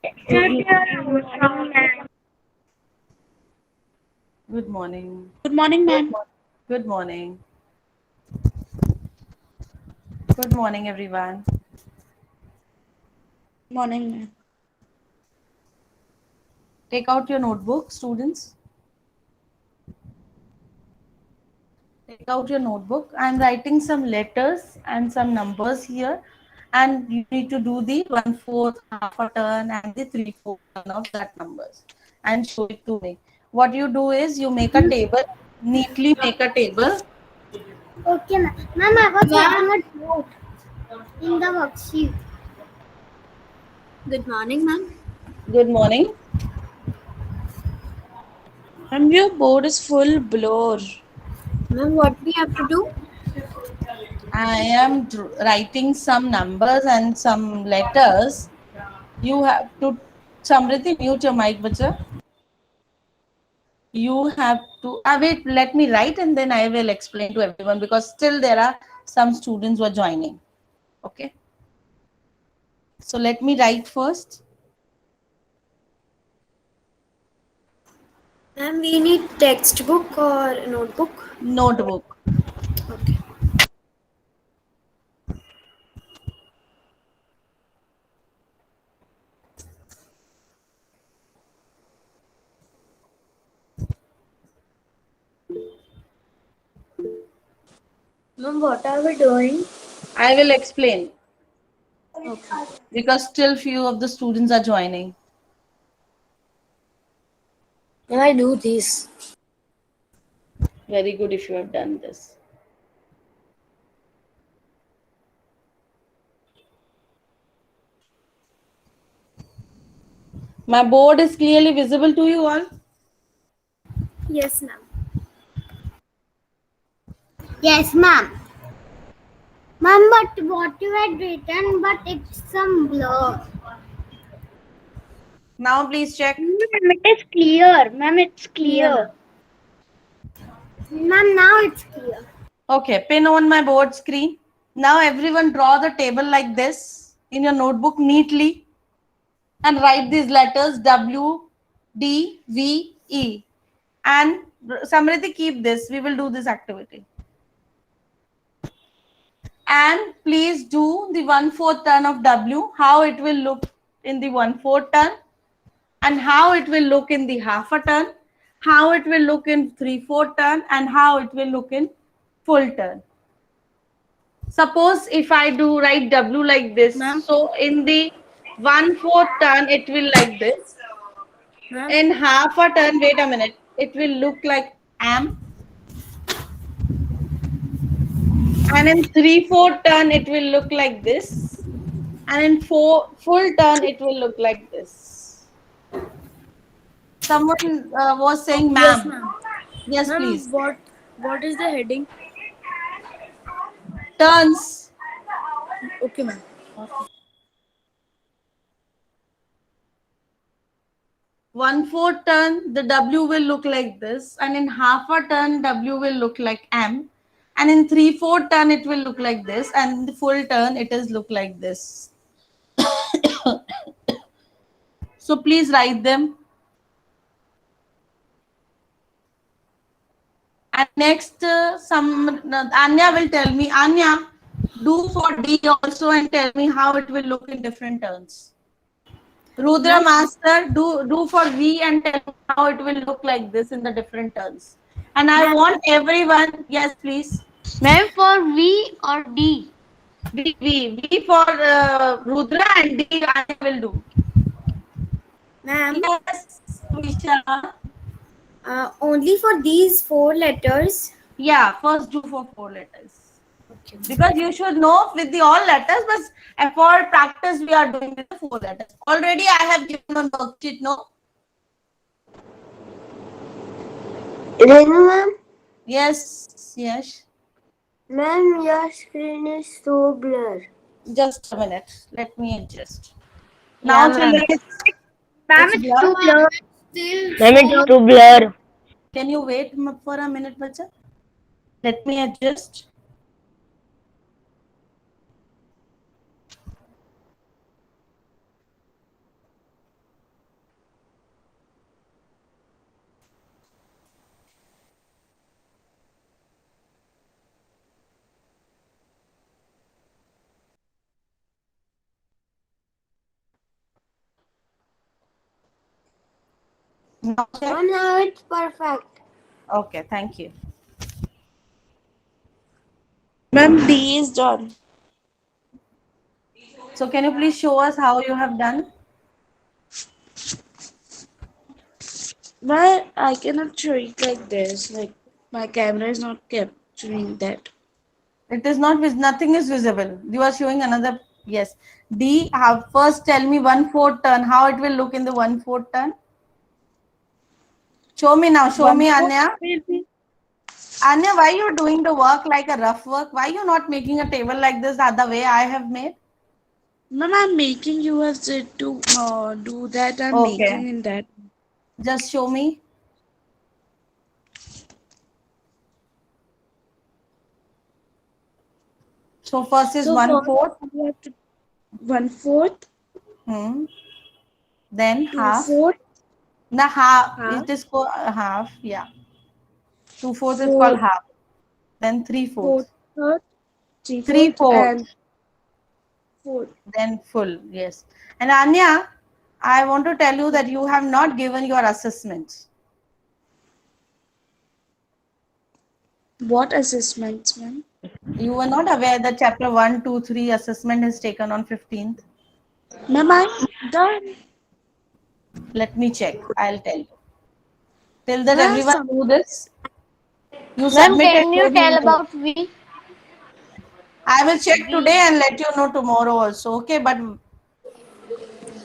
Good morning. Good morning, ma'am. Good morning. Good morning, everyone. Morning, ma'am. Take out your notebook, students. Take out your notebook. I'm writing some letters and some numbers here, and you need to do the 1/4, half a turn, and the 3/4 turn of that numbers and show it to me. What you do is you make a table, neatly make a table. Okay, ma'am. Ma'am, I was writing a note in the worksheet. Good morning, ma'am. Good morning. Ma'am, your board is full blur. Ma'am, what we have to do? I am writing some numbers and some letters. You have to, Samriti, mute your mic, bacha. You have to, wait, let me write and then I will explain to everyone because still there are some students who are joining. Okay. So let me write first. Ma'am, we need textbook or notebook. Notebook. Okay. Ma'am, what are we doing? I will explain Okay. because still few of the students are joining. Can I do this? Very good if you have done this. My board is clearly visible to you all. Yes, ma'am. Yes, ma'am. Ma'am, but what you had written, but it's some blur. Now please check. Ma'am, it is clear. Ma'am, it's Clear, clear. ma'am. Ma'am, now it's clear. Okay, pin on my board screen. Now everyone draw the table like this in your notebook neatly and write these letters W, D, V, E. And Samriti, keep this. We will do this activity. And please do the 1/4 turn of W, how it will look in the 1/4 turn, and how it will look in the half a turn, how it will look in 3/4 turn, and how it will look in full turn. Suppose if I do write W like this, Ma'am. so in the 1/4 turn, it will like this. Ma'am. In half a turn, wait a minute, it will look like am. And in 3/4 turn, it will look like this. And in full turn, it will look like this. Someone was saying, Yes, ma'am. ma'am. Yes, Ma'am, please. what is the heading? Turns. Okay, ma'am. 1/4 turn, the W will look like this, and in half a turn, W will look like M, and in 3/4 turn, it will look like this, and in the full turn, it is look like this. So please write them. And next, Anya will tell me. Anya, do for D also and tell me how it will look in different turns. Rudra Ma'am, Master, do for V and tell me how it will look like this in the different turns. And I ma'am, want everyone, yes, please. Ma'am, for V or D? V for Rudra and D I will do. ma'am. Yes, Visha. Only for these four letters. Yeah, first do for 4 letters. Okay. Because you should know with the all letters, but for practice we are doing with the 4 letters. Already I have given on worksheet, no? Renu ma'am, Yes, yes. ma'am, your screen is so blur. Just a minute. Let me adjust. Yeah, Now, ma'am. children, Ma'am, it's it's blur. too blur. Still Ma'am, so it's too blur. Can you wait for a minute, bacha? Let me adjust. Now check. Ma'am, now it's perfect. Okay, thank you. Ma'am, D is done. So can you please show us how you have done? Why I cannot show it like this? Like my camera is not capturing that. It is not, nothing is visible. You are showing another, yes. D, have first tell me 1/4 turn, how it will look in the 1/4 turn. Show me now, show me, Anya. Anya, why you doing the work like a rough work? Why you not making a table like this the way I have made? Ma'am, I'm making you have said to do that. I'm Okay, making in that. just show me. So first is So 1/4. you have to 1/4, Then half. 2/4, Now half, half, it is called half, yeah. 2/4 is called 4, half. Then 3/4. 4/3, 3/4, 3/4. and 4. Then full, yes. And Anya, I want to tell you that you have not given your assessments. What assessments, ma'am? You were not aware that chapter 1, 2, 3 assessment is taken on 15th. Ma'am, I'm done. Let me check. I'll tell you. Till that Ma'am, everyone do this. You Ma'am, submitted. can you tell about V? I will check today and let you know tomorrow also. Okay, but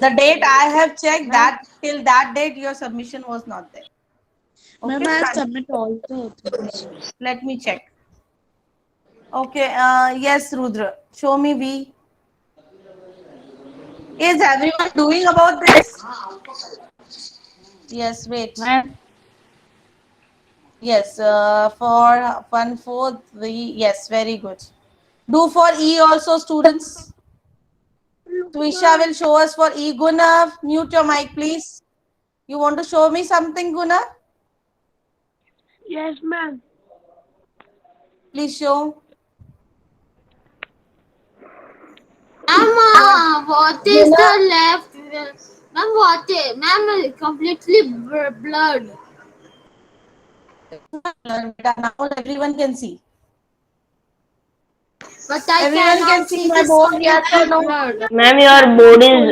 the date I have checked, that till that date your submission was not there. ma'am, Okay, I have submit all the things. let me check. Okay, yes, Rudra. Show me V. Is everyone doing about this? Yes, wait. Ma'am, Yes, for 1/4 V. Yes, very good. Do for E also, students. Twisha will show us for E. Gunav, mute your mic, please. You want to show me something, Gunav? yes, ma'am. Please show. Ma'am, what is the left? Ma'am, what is? Ma'am, completely blurred. Now everyone can see. But I Everyone cannot can see see my this board, yes or no? blurred. Ma'am, your board is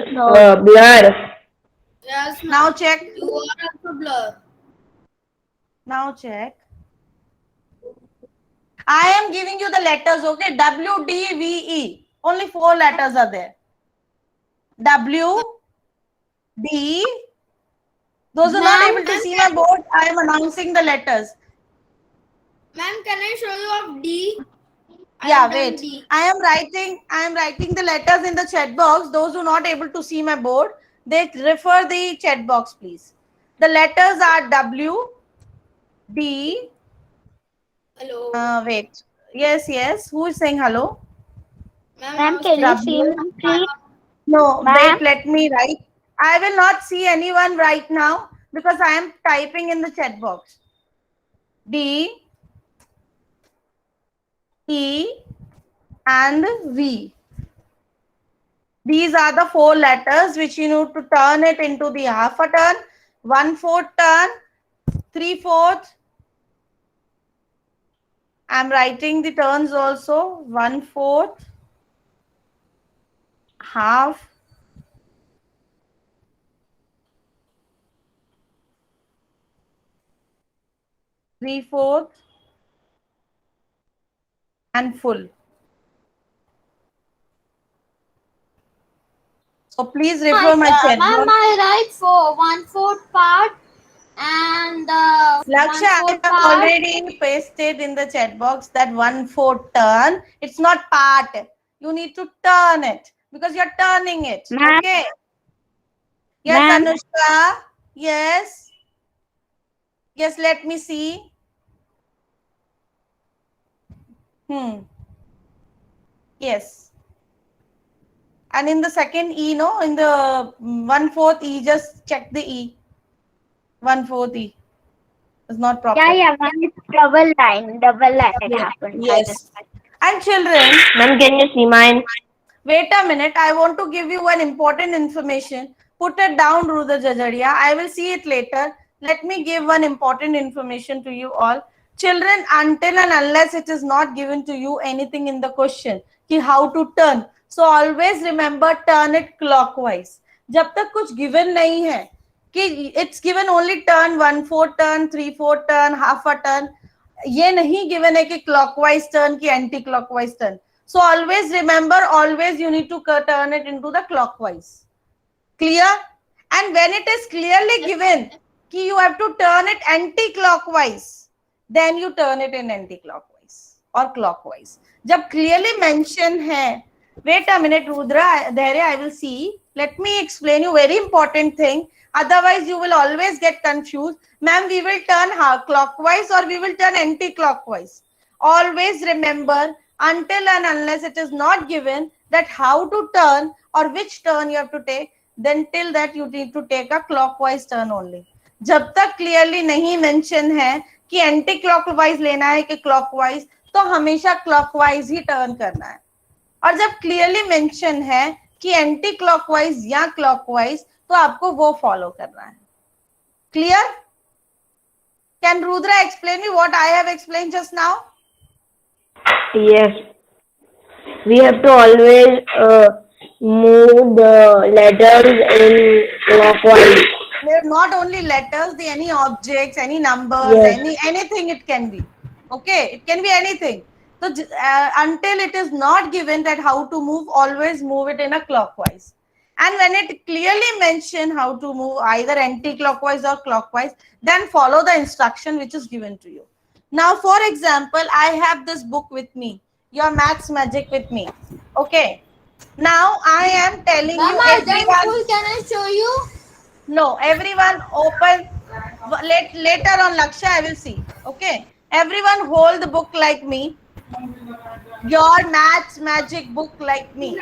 blurred. Yes, ma'am. Now check. You are also blurred. Now check. I am giving you the letters, okay? W, D, V, E. Only 4 letters are there. W, D. Those who are not able to see my board, I am announcing the letters. Ma'am, can I show you of D? Yeah, wait. I am writing the letters in the chat box. Those who are not able to see my board, they refer the chat box, please. The letters are W, D. Hello. Wait. Yes, yes. Who is saying hello? Ma'am, can you see W. me, please? No, Ma'am? wait, let me write. I will not see anyone right now because I am typing in the chat box. D, E, and V. These are the 4 letters which you need to turn it into the half a turn, 1/4 turn, 3/4. I'm writing the turns also, 1/4, half, 3/4, and full. So please refer my chat Ma'am, box. I write for 1/4 part and Laksha, I 1/4 have part. already pasted in the chat box that 1/4 turn. It's not part. You need to turn it because you're turning it. Ma'am. Okay. Yes, Ma'am. Anushka. Yes. Yes, let me see. Yes. And in the second E, no, in the 1/4 E, just check the E. 1/4 E. It's not proper. Yeah, ma'am, it's double line it happened. Yes. And children, Ma'am, can you see mine? wait a minute. I want to give you one important information. Put it down, Rudra Jajadia. I will see it later. let me give one important information to you all. Children, until and unless it is not given to you anything in the question कि how to turn, so always remember turn it clockwise. जब तक कुछ given नहीं है कि it's given only turn 1/4 turn 3/4 turn half a turn, ये नहीं given है कि clockwise turn कि anti clockwise turn. So always remember, always you need to turn it into the clockwise. Clear? And when it is clearly given कि you have to turn it anti-clockwise, then you turn it in anti-clockwise or clockwise. जब clearly mention है, wait a minute Rudra, there I will see. Let me explain you very important thing. Otherwise you will always get confused. Ma'am, we will turn clockwise or we will turn anti-clockwise. Always remember, until and unless it is not given that how to turn or which turn you have to take, then till that you need to take a clockwise turn only. जब तक clearly नहीं mention है कि anti clockwise लेना है कि clockwise, तो हमेशा clockwise ही turn करना है. और जब clearly mention है कि anti clockwise या clockwise, तो आपको वो follow करना है. Clear? Can Rudra explain me what I have explained just now? Yes. We have to always move the letters in clockwise. Not only letters, any objects, any numbers, Yes. anything it can be. Okay, it can be anything. So until it is not given that how to move, always move it in a clockwise. And when it clearly mention how to move either anti-clockwise or clockwise, then follow the instruction which is given to you. Now, for example, I have this book with me, your Maths Magic with me. Okay. Now I am telling you. Everyone, can I show you? no, everyone open. Later on, Laksha, I will see. Okay. Everyone hold the book like me. Your Maths Magic book like me.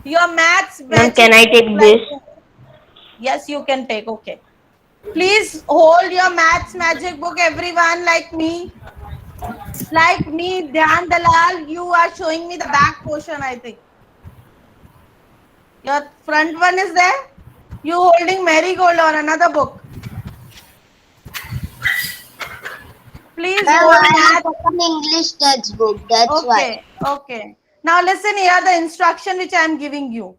Your Maths Ma'am, Magic can I take book this? like me. Yes, you can take. Okay. Please hold your Maths Magic book, everyone, like me. Like me, Dhyan Dalal, you are showing me the back portion, I think. Your front one is there. You holding Marigold or another book. Please hold Maths. An English textbook. That's Okay, okay. Now listen here, the instruction which I am giving you.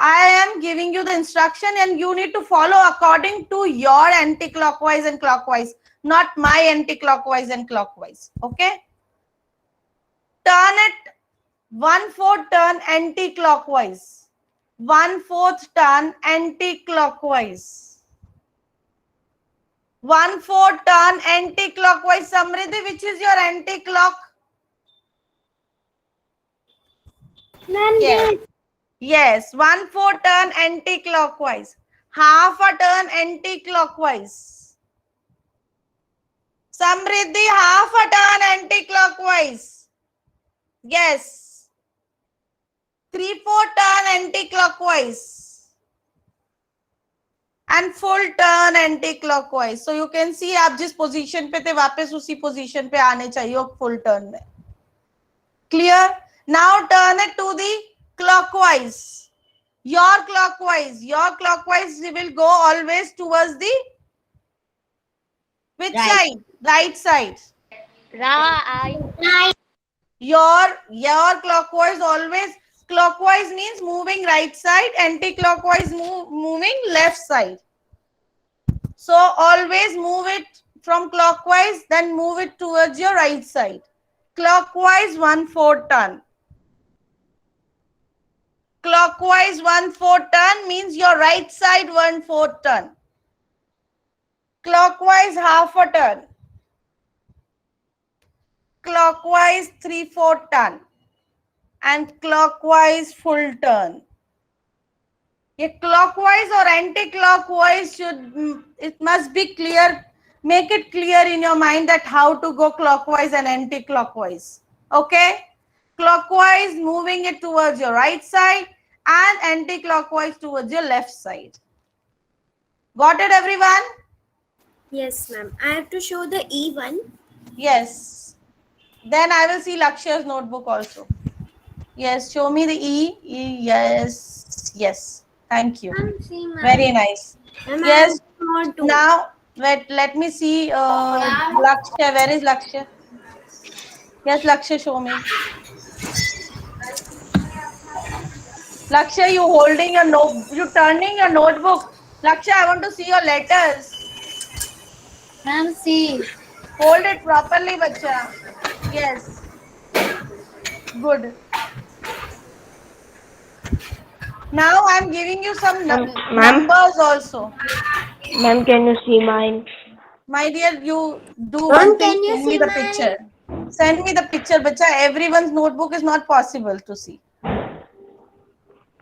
I am giving you the instruction and you need to follow according to your anti-clockwise and clockwise, not my anti-clockwise and clockwise. Okay? Turn it 1/4 turn anti-clockwise. 1/4 turn anti-clockwise. 1/4 turn anti-clockwise. Samriddhi, which is your anti-clock? Yes. Yes, 1/4 turn anti-clockwise. Half a turn anti-clockwise. Samriddhi, half a turn anti-clockwise. Yes. 3/4 turn anti-clockwise. And full turn anti-clockwise. So you can see आप जिस position पे थे वापस उसी position पे आने चाहिए full turn में. Clear? Now turn it to the clockwise. Your clockwise will go always towards the which side? Right side. Right. Your clockwise always, clockwise means moving right side, anti-clockwise moving left side. So always move it from clockwise, then move it towards your right side. Clockwise 1/4 turn. Clockwise 1/4 turn means your right side 1/4 turn. Clockwise half a turn. Clockwise 3/4 turn. And clockwise full turn. ये clockwise or anti-clockwise it must be clear. Make it clear in your mind that how to go clockwise and anti-clockwise. Okay? Clockwise moving it towards your right side and anti-clockwise towards your left side. Got it, everyone? Yes, ma'am. I have to show the E one. Yes. Then I will see Laksha's notebook also. Yes, show me the E. Yes. Yes. Thank you. Ma'am, see, ma'am. Very nice. Ma'am, Yes. more too. Now, wait, let me see. Lakshya, where is Lakshya? Yes, Lakshya, show me. Lakshya, you holding your note, you turning your notebook. Lakshya, I want to see your letters. Ma'am, see. Hold it properly, bacha. Yes. Good. Now I'm giving you some Ma'am, numbers also. ma'am, can you see mine? My dear, you do Ma'am, one thing, can you send me see the mine? picture. Send me the picture, bacha. Everyone's notebook is not possible to see.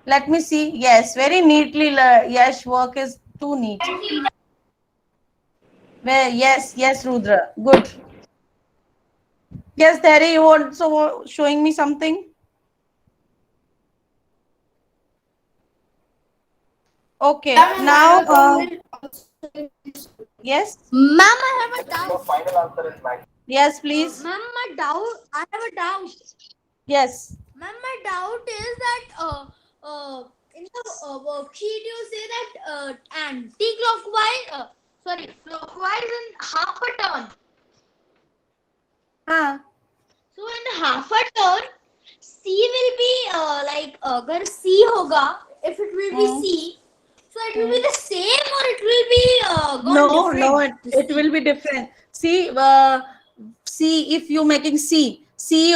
Let me see. Yes, very neatly. Yes, work is too neat. Well, yes, Rudra. Good. Yes, Terry, you also showing me something? Okay, now, yes, Ma'am, I have a doubt. yes, please. Ma'am, I have a doubt. Yes. Ma'am, my doubt is that in the worksheet you say that anti-clockwise, clockwise in half a turn. So in half a turn, C will be like agar C hoga, if it will be C, so it will be the same or it will be gone different. It will be different. See, if you making C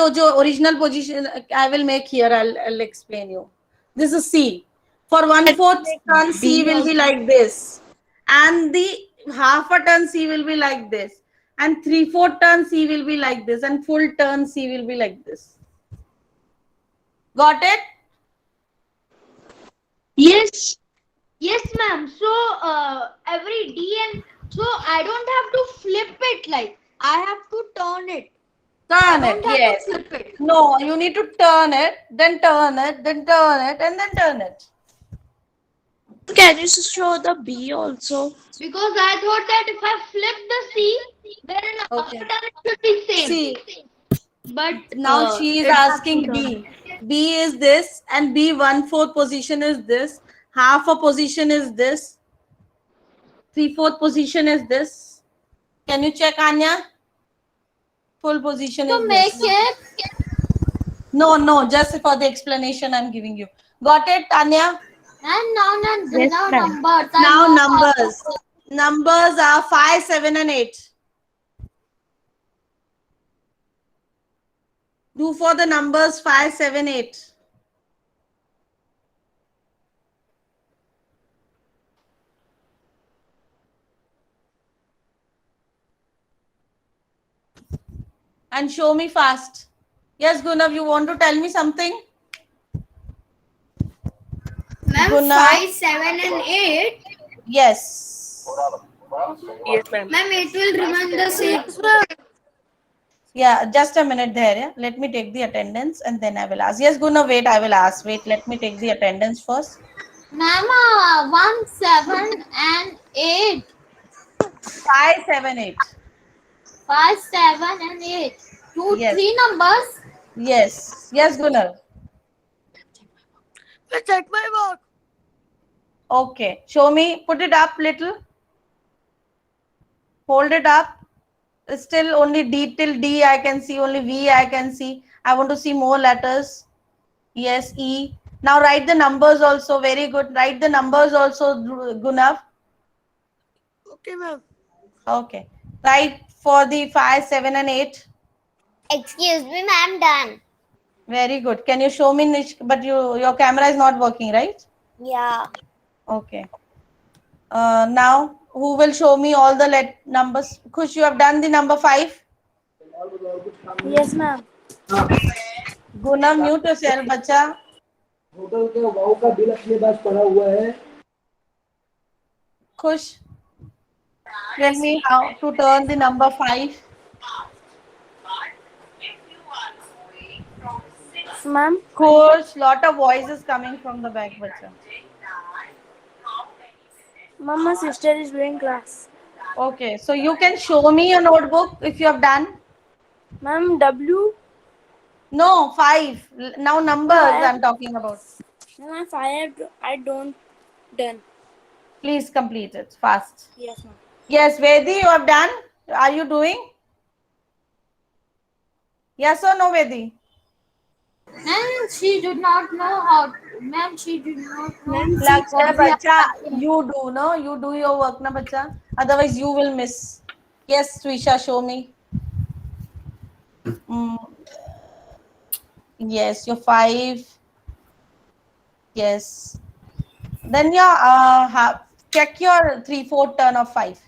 or jo original position, I will make here. I'll explain you. This is C. For 1/4 turn, C will be like this, and the half a turn C will be like this, and 3/4 turn C will be like this, and full turn C will be like this. Got it? Yes. Yes, ma'am. So every D and so I don't have to flip it like I have to turn it. Turn I it. don't have Yes. to flip it. No, you need to turn it, then turn it, then turn it, and then turn it. Can you show the B also? Because I thought that if I flip the C, then Okay. after that it should be same. See, But now she is it has asking to B. B is this, and B 1/4 position is this. Half a position is this. 3/4 position is this. Can you check, Anya? Full position is this. it. No, just for the explanation I'm giving you. Got it, Anya? And now Yes, ma'am. numbers. Now numbers. Numbers are 5, 7, and 8. Do for the numbers 5, 7, 8. And show me fast. Yes, Gunav, you want to tell me something? Ma'am, Guna? 5, 7 and 8. Yes. Yes, ma'am. Ma'am, it will remain the same. Yeah, just a minute there. Yeah? Let me take the attendance and then I will ask. Yes, Guna, wait, I will ask. Wait, let me take the attendance first. Ma'am, 1, 7 and 8. 5, 7, 8. 5, 7 and 8. Two, Yes. 3 numbers. Yes. Yes, Gunnar. Check my work. Okay. Show me. Put it up little. Hold it up. Still only D till D I can see. Only V I can see. I want to see more letters. Yes, E. Now write the numbers also. Very good. Write the numbers also, Gunav. Okay, ma'am. Okay. Write for the 5, 7, and 8. Excuse me, ma'am, done. Very good. Can you show me, Nish? But your camera is not working, right? Yeah. Okay. Now, who will show me all the numbers? Khush, you have done the number 5. Yes, ma'am. Guna, mute yourself, bacha. Hotel के वाव का bill अपने पास पड़ा हुआ है. Khush, tell me how to turn the number 5. Ma'am. Khush, lot of voices coming from the back, bacha. Ma'am, my sister is doing class. Okay, so you can show me your notebook if you have done. Ma'am, W. No, 5. Now numbers No, I'm talking about. Ma'am, 5. I don't. Done. Please complete it fast. Yes, ma'am. Yes, Vedi, you have done. Are you doing? Yes or no, Vedi? Ma'am, she did not know how. Ma'am, she did not know. Lakshya, bacha, you do, no? You do your work, na, bacha. Otherwise, you will miss. Yes, Swisha, show me. Mm, yes, your 5. Yes. Then your check your 3/4 turn of 5.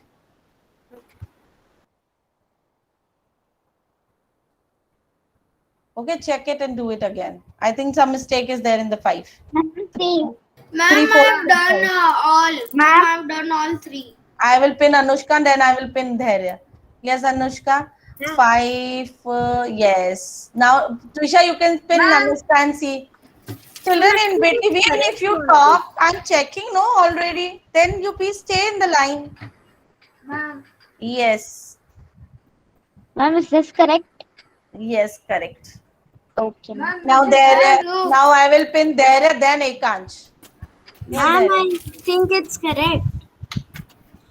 Okay, check it and do it again. I think some mistake is there in the 5. Ma'am, Three, four, I've done all. Ma'am, I've done all 3. I will pin Anushka and then I will pin Dhairya. Yes, Anushka. 5. Yes. Now, Trisha, you can pin Anushka and see. Children, in between, if you talk, I'm checking, no, already. Then you please stay in the line. Ma'am. Yes. Ma'am, is this correct? Yes, correct. Okay, ma'am. Now there. Now I will pin there. Then Ekansh. Yes, Ma'am, Dhairya. I think it's correct.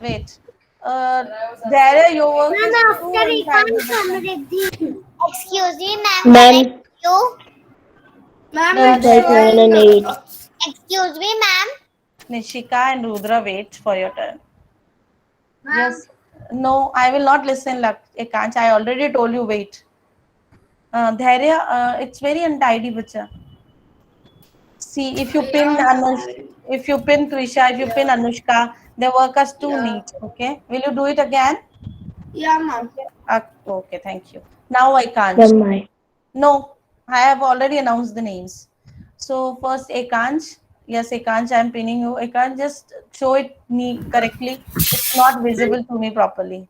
Wait. There your work is Ma'am, too after inside Ekan, the book. Samriddhi. Excuse me, ma'am. Ma'am, You? Ma'am, There, it's 5, 7, and showing. 8. Excuse me, ma'am. Nishika and Rudra, wait for your turn. Yes. No, I will not listen, Ekansh. I already told you, wait. Dhairya, it's very untidy, bacha. See, if you pin if you pin Trisha, if you pin Anushka, the work is too neat. Okay. Will you do it again? Yeah, ma'am. Okay. Okay, thank you. Now I can't. From my. No, I have already announced the names. So first Ekansh. Yes, Ekansh, I am pinning you. Ekansh, just show it me correctly. It's not visible to me properly.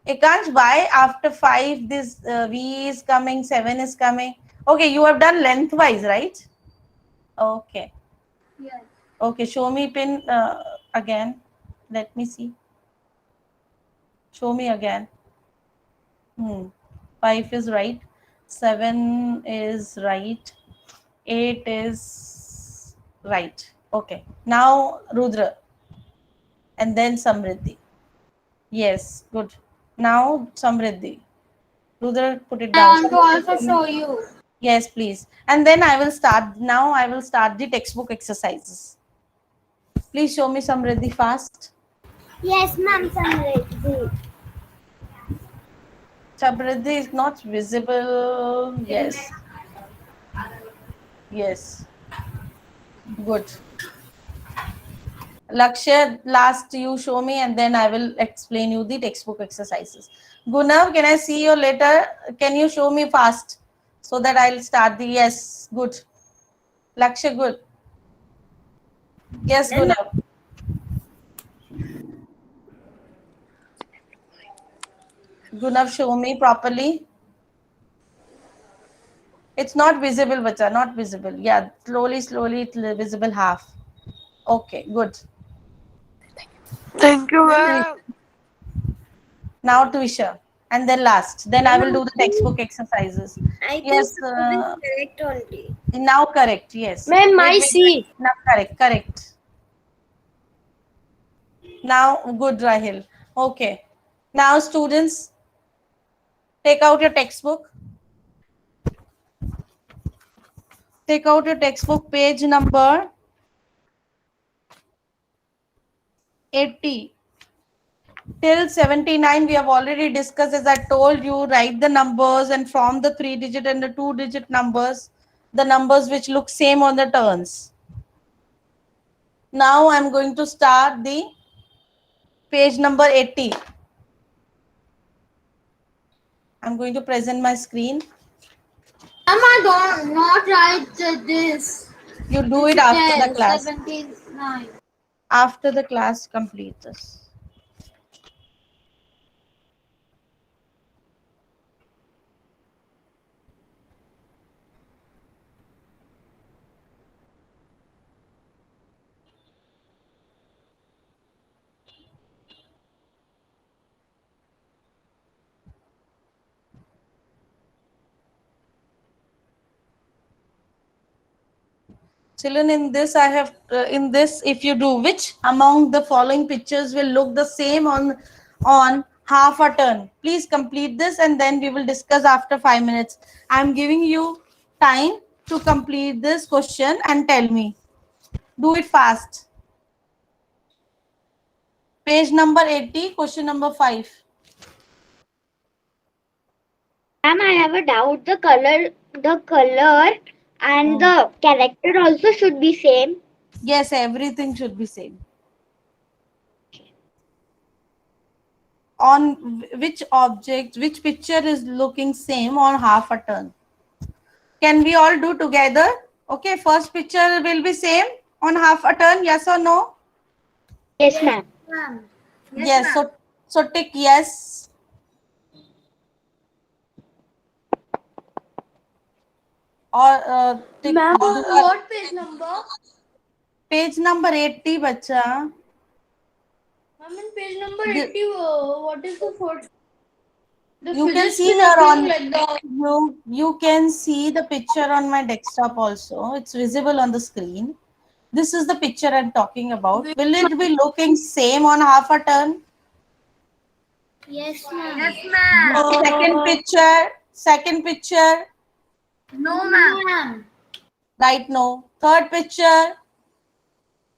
Ekansh, why after 5 this V is coming, 7 is coming? Okay, you have done lengthwise, right? Okay. Yes. Okay, show me pin again. Let me see. Show me again. 5 is right. 7 is right. 8 is right. Okay. Now Rudra and then Samriddhi. Yes, good. Now Samriddhi. Rudra, put it I down. want to also show you. Yes, please. And then I will start. Now I will start the textbook exercises. Please show me Samriddhi fast. Yes, ma'am, Samriddhi. Samriddhi is not visible. Yes. Yes. Good. Lakshya, last you show me and then I will explain you the textbook exercises. Gunav, can I see your letter? Can you show me fast so that I'll start the yes. Good. Lakshya, good. Yes, Gunav. Gunav, show me properly. It's not visible, bacha, not visible. Yeah, slowly, slowly, it's visible half. Okay, good. Thank you, ma'am. Now Tuisha. And then last. Then I will do the textbook exercises. I think Yes, correct only. now correct. Yes. Ma'am, Wait, I wait, wait. see. Now correct, correct. Now good, Rahil. Okay. Now students, take out your textbook. Take out your textbook, page number 80. Till 79 we have already discussed. As I told you, write the numbers and from the 3-digit and the 2-digit numbers, the numbers which look same on the turns. Now I'm going to start the page number 80. I'm going to present my screen. Ma'am, I don't not write this. You do it after the class. 79. After the class completes. Children, in this I have in this, if you do, which among the following pictures will look the same on half a turn? Please complete this and then we will discuss after 5 minutes. I am giving you time to complete this question and tell me. Do it fast. Page number 80, question number 5. Ma'am, I have a doubt. The color and the character also should be same. Yes, everything should be same. On which object, which picture is looking same on half a turn? Can we all do together? Okay, first picture will be same on half a turn, yes or no? Yes, ma'am. Yes, so tick yes. Or tick Ma'am, do- what page number? page number 80, bacha. Ma'am, in page number The- 80, what is the fourth? The You can physics see is here looking on like the you can see the picture on my desktop also. It's visible on the screen. This is the picture I'm talking about. Will it be looking same on half a turn? Yes, ma'am. Yes, ma'am. Second picture, No, ma'am. right? No. Third picture,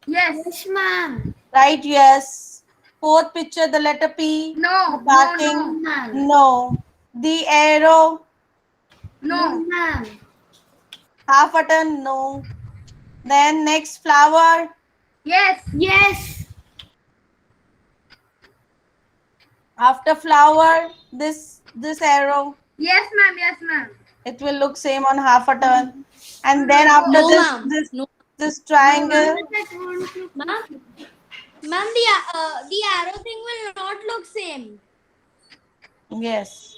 Yes. Yes, ma'am. right? Yes. Fourth picture, the letter P. No. The parking. ma'am. No. The arrow, No. Ma'am. half a turn. No. Then next flower, Yes. Yes. after flower, this arrow. Yes, ma'am. Yes, ma'am. It will look same on half a turn. And then after No, this, ma'am. this triangle. Ma'am, the arrow thing will not look same. Yes.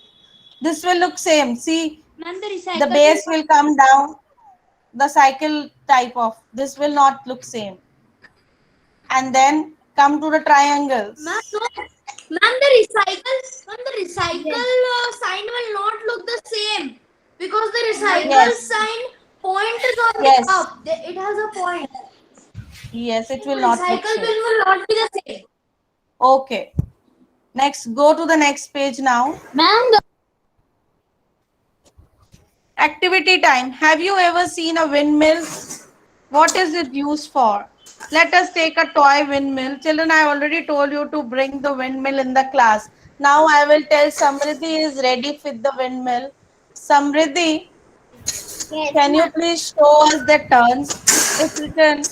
This will look same. See, Ma'am, the recycle. the base will come down. The cycle type of this will not look same. And then come to the triangles. Ma'am, no. Ma'am, the recycle sign will not look the same because the recycle Yes. sign point is on Yes. the up. It has a point. Yes, it will not look Recycle same. bin will not be the same. Okay. Next, go to the next page now. Ma'am, Activity time. Have you ever seen a windmill? What is it used for? Let us take a toy windmill. Children, I already told you to bring the windmill in the class. Now I will tell Samriddhi is ready with the windmill. Samriddhi, can you please show us the turns? If you can,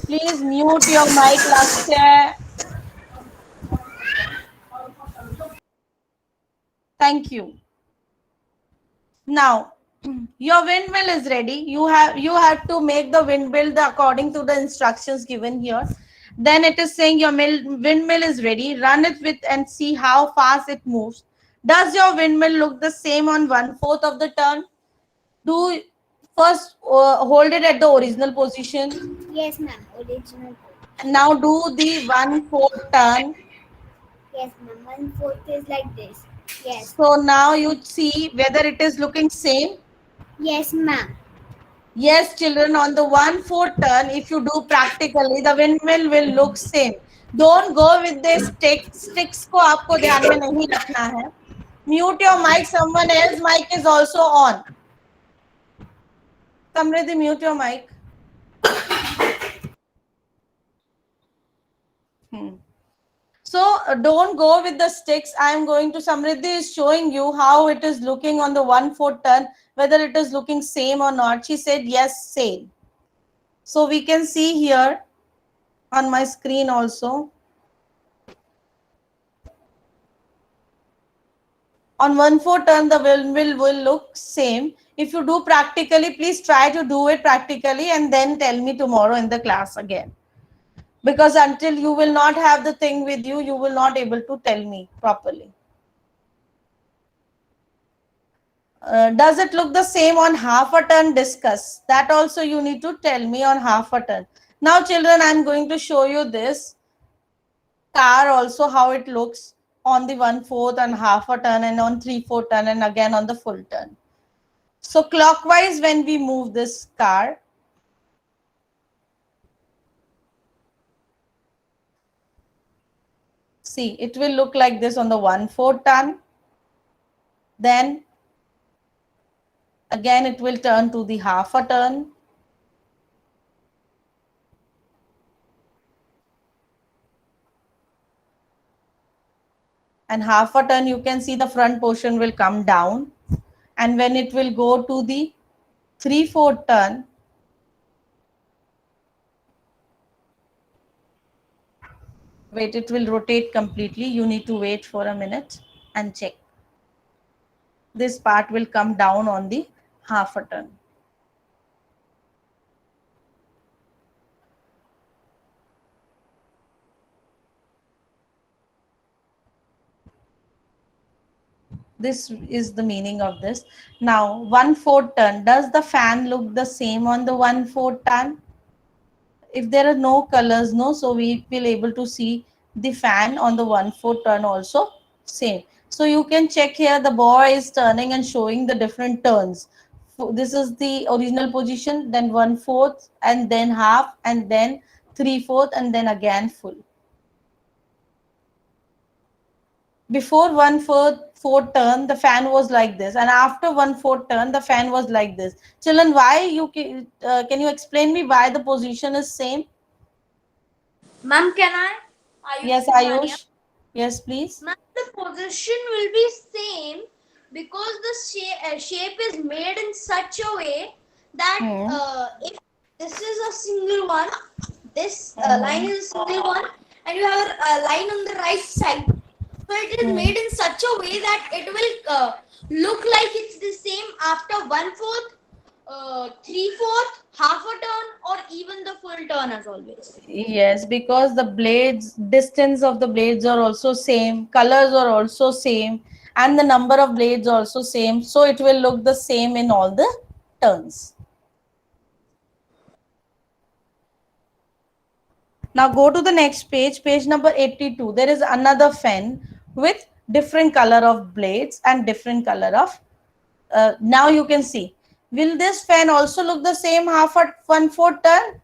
please mute your mic, Lakshya. Thank you. Now, your windmill is ready. You have to make the windmill according to the instructions given here. Then it is saying your windmill is ready. Run it with and see how fast it moves. Does your windmill look the same on 1/4 of the turn? Do first hold it at the original position. Yes, ma'am. Original. Now do the 1/4 turn. Yes, ma'am. 1/4 is like this. Yes. So now you see whether it is looking same. Yes, ma'am. Yes, children, on the 1/4 turn, if you do practically, the windmill will look same. Don't go with the sticks. Sticks को आपको ध्यान में नहीं रखना है. Mute your mic. Someone else mic is also on. Samriddhi, mute your mic. So don't go with the sticks. I am going to, Samriddhi is showing you how it is looking on the 1/4 turn, whether it is looking same or not. She said yes, same. So we can see here on my screen also. On 1/4 turn, the windmill will look same. If you do practically, please try to do it practically and then tell me tomorrow in the class again. Because until you will not have the thing with you, you will not able to tell me properly. Does it look the same on half a turn? Discuss. That also you need to tell me on half a turn. Now children, I am going to show you this car also, how it looks on the 1/4 and half a turn and on 3/4 turn and again on the full turn. So clockwise when we move this car, See, it will look like this on the 1/4 turn. Then again it will turn to the half a turn. And half a turn, you can see the front portion will come down. And when it will go to the 3/4 turn, wait, it will rotate completely. You need to wait for a minute and check. This part will come down on the half a turn. This is the meaning of this. Now, 1/4 turn. Does the fan look the same on the 1/4 turn? If there are no colors, no, so we will able to see the fan on the 1/4 turn also same. So you can check here, the boy is turning and showing the different turns. This is the original position, then 1/4, and then half, and then 3/4, and then again full. Before 1/4 turn, the fan was like this, and after 1/4 turn, the fan was like this. Children, why you can you explain me why the position is same? Ma'am, can I? Ayush Yes, Singhania. Ayush. Yes, please. Ma'am, the position will be same because the shape is made in such a way that if this is a single one, this line is a single one, and you have a line on the right side. So it is made in such a way that it will look like it's the same after 1/4, 3/4, half a turn, or even the full turn as always. Yes, because the blades, distance of the blades are also same, colors are also same, and the number of blades also same. So it will look the same in all the turns. Now go to the next page, page number 82. There is another fan with different color of blades and different color of, now you can see. Will this fan also look the same half at 1/4 turn?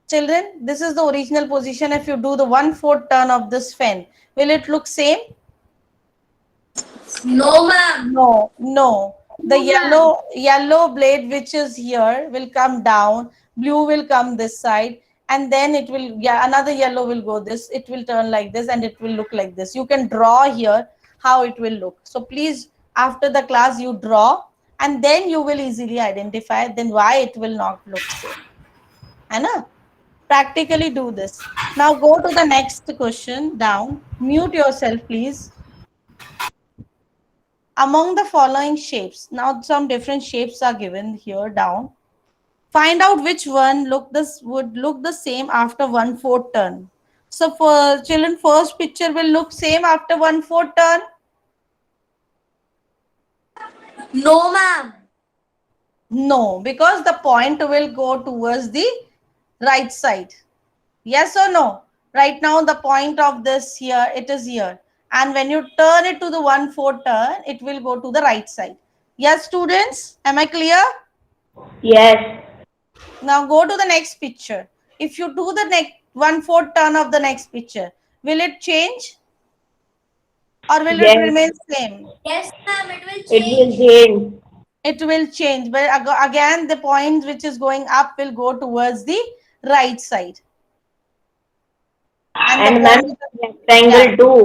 Children, this is the original position. If you do the 1/4 turn of this fan, will it look same? No, ma'am. No, no. The yellow blade which is here will come down, blue will come this side, and then it will, another yellow will go this, it will turn like this, and it will look like this. You can draw here how it will look. So please, after the class, you draw, and then you will easily identify then why it will not look same. Anna? Practically do this. Now go to the next question down. Mute yourself, please. Among the following shapes, now some different shapes are given here down. Find out which one would look the same after 1/4 turn. So for children, first picture will look same after 1/4 turn. No, ma'am. No, because the point will go towards the right side. Yes or no? Right now the point of this here, it is here. And when you turn it to the 1/4 turn, it will go to the right side. Yes, students? Am I clear? Yes. Now go to the next picture. If you do the next 1/4 turn of the next picture, will it change? Or will it remain same? Yes, ma'am. It will It change. will change. It will change. But again, the point which is going up will go towards the right side. And ma'am, rectangle too.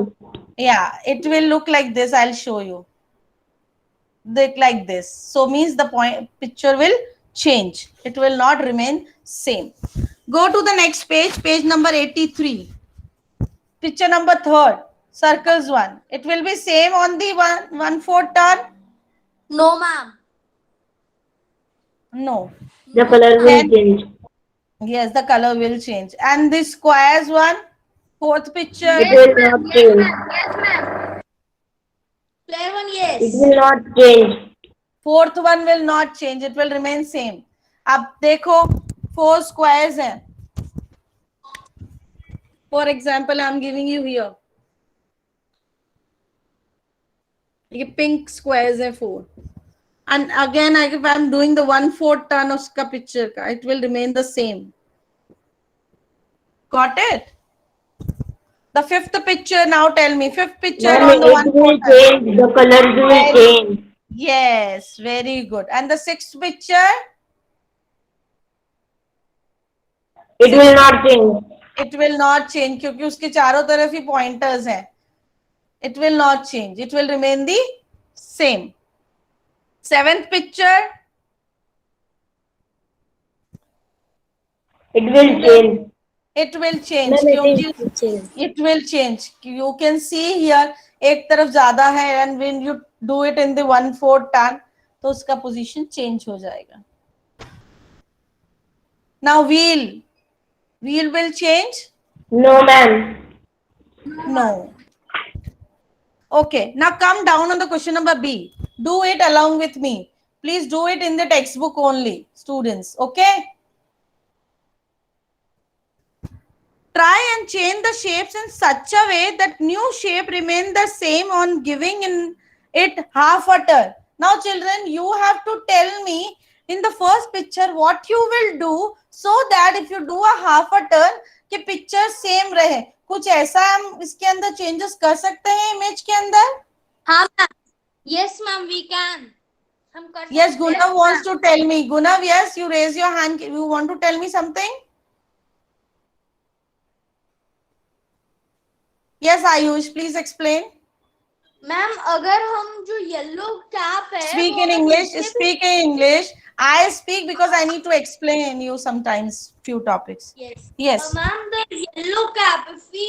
Yeah, it will look like this. I'll show you. Like this. So means the picture will change. It will not remain same. Go to the next page, page number 83. Picture number 3rd, circles one. It will be same on the 1/4 turn. No, ma'am. No. The color will change. Yes, the color will change. And the squares one, 4th picture. It will not change. Player one, It yes. will not change. 4th one will not change. It will remain same. अब देखो 4 squares हैं. For example, I'm giving you here. ये pink squares है 4. And again, if I'm doing the 1/4 turn of उसका picture का, it will remain the same. Got it? The fifth picture, now tell me, fifth picture Ma'am, on the it one will photo. change. The colors will change. Yes, very good. And the sixth picture? It will not change. It will not change क्योंकि उसके चारों तरफ ही pointers हैं. It will not change. It will remain the same. Seventh picture? It will change. It will change Ma'am, it क्योंकि will change. it will change. You can see here एक तरफ ज्यादा है and when you do it in the 1/4 turn तो उसका position change हो जाएगा. Now wheel will change? No, ma'am. No. Okay, now come down on the question number B. Do it along with me. Please do it in the textbook only, students. Okay? Try and change the shapes in such a way that new shape remain the same on giving in it half a turn. Now children, you have to tell me in the first picture what you will do so that if you do a half a turn कि picture same रहे. कुछ ऐसा हम इसके अंदर changes कर सकते हैं image के अंदर? हाँ ma'am. Yes ma'am, we can. हम कर Yes, सकते हैं. Gunav wants to tell me. Gunav, yes, you raise your hand. You want to tell me something? Yes, Ayush, please explain. Ma'am अगर हम जो येलो कैप है Speak वो in अगर English. नीचे भी- Speak in English. I speak because I need to explain you sometimes few topics. Yes. Yes. Ma'am, the yellow cap, if we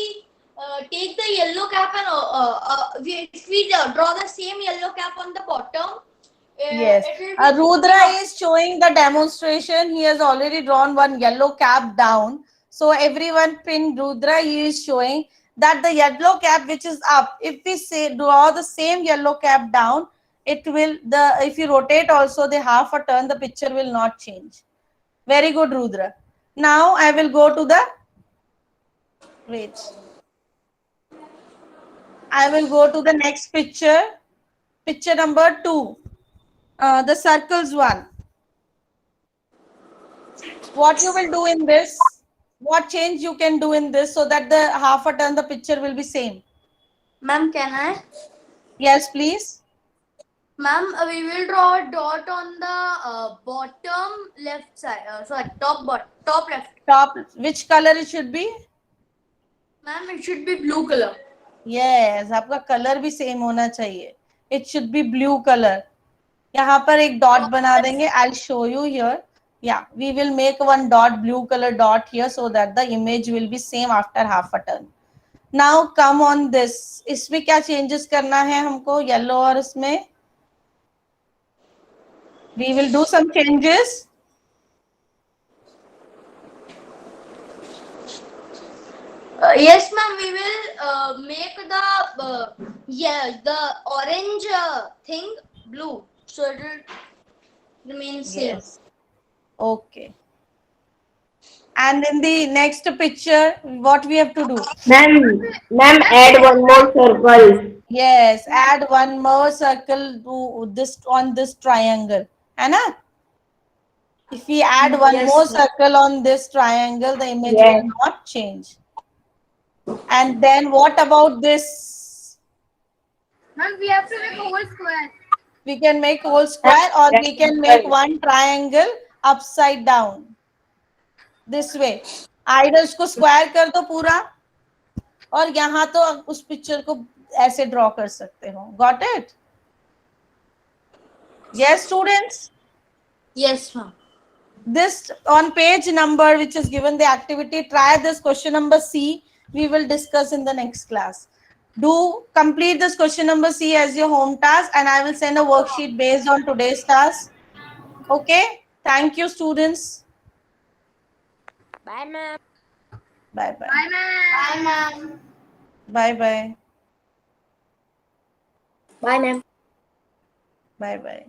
take the yellow cap and if we draw the same yellow cap on the bottom, Yes. it will be Rudra is showing the demonstration. He has already drawn one yellow cap down. So everyone pin Rudra, he is showing that the yellow cap which is up, if we say draw the same yellow cap down, it will, if you rotate also the half a turn, the picture will not change. Very good, Rudra. Now I will go to the, wait. I will go to the next picture. Picture number 2. The circles one. What you will do in this? What change you can do in this so that the half a turn the picture will be same? Ma'am, can I? Yes, please. Ma'am, we will draw a dot on the bottom left side. Sorry, top left. Top. Which color it should be? Ma'am, it should be blue color. Yes, आपका color भी same होना चाहिए. It should be blue color. यहाँ पर एक dot बना देंगे. I'll show you here. Yeah, we will make one dot, blue color dot here so that the image will be same after half a turn. Now come on this. इसमें क्या changes करना है हमको yellow और इसमें? We will do some changes. Yes, ma'am. We will make the orange thing blue, so it will remain same. Yes. Okay. And in the next picture, what we have to do? Ma'am, add one more circle. Yes, add one more circle to this on this triangle. है ना? If we add one Yes, more ma'am. circle on this triangle, the image Yes. will not change. And then what about this? Ma'am, we have to make a whole square. We can make whole square or we can make one triangle upside down. This way. Either इसको square कर दो पूरा और यहाँ तो उस picture को ऐसे draw कर सकते हो. Got it? Yes, students? Yes, ma'am. This on page number which is given the activity, try this question number C. We will discuss in the next class. Do complete this question number C as your home task and I will send a worksheet based on today's task. Okay? Thank you, students. Bye, ma'am. Bye bye. Bye, ma'am. Bye, ma'am. Bye bye. Bye, ma'am. Bye bye.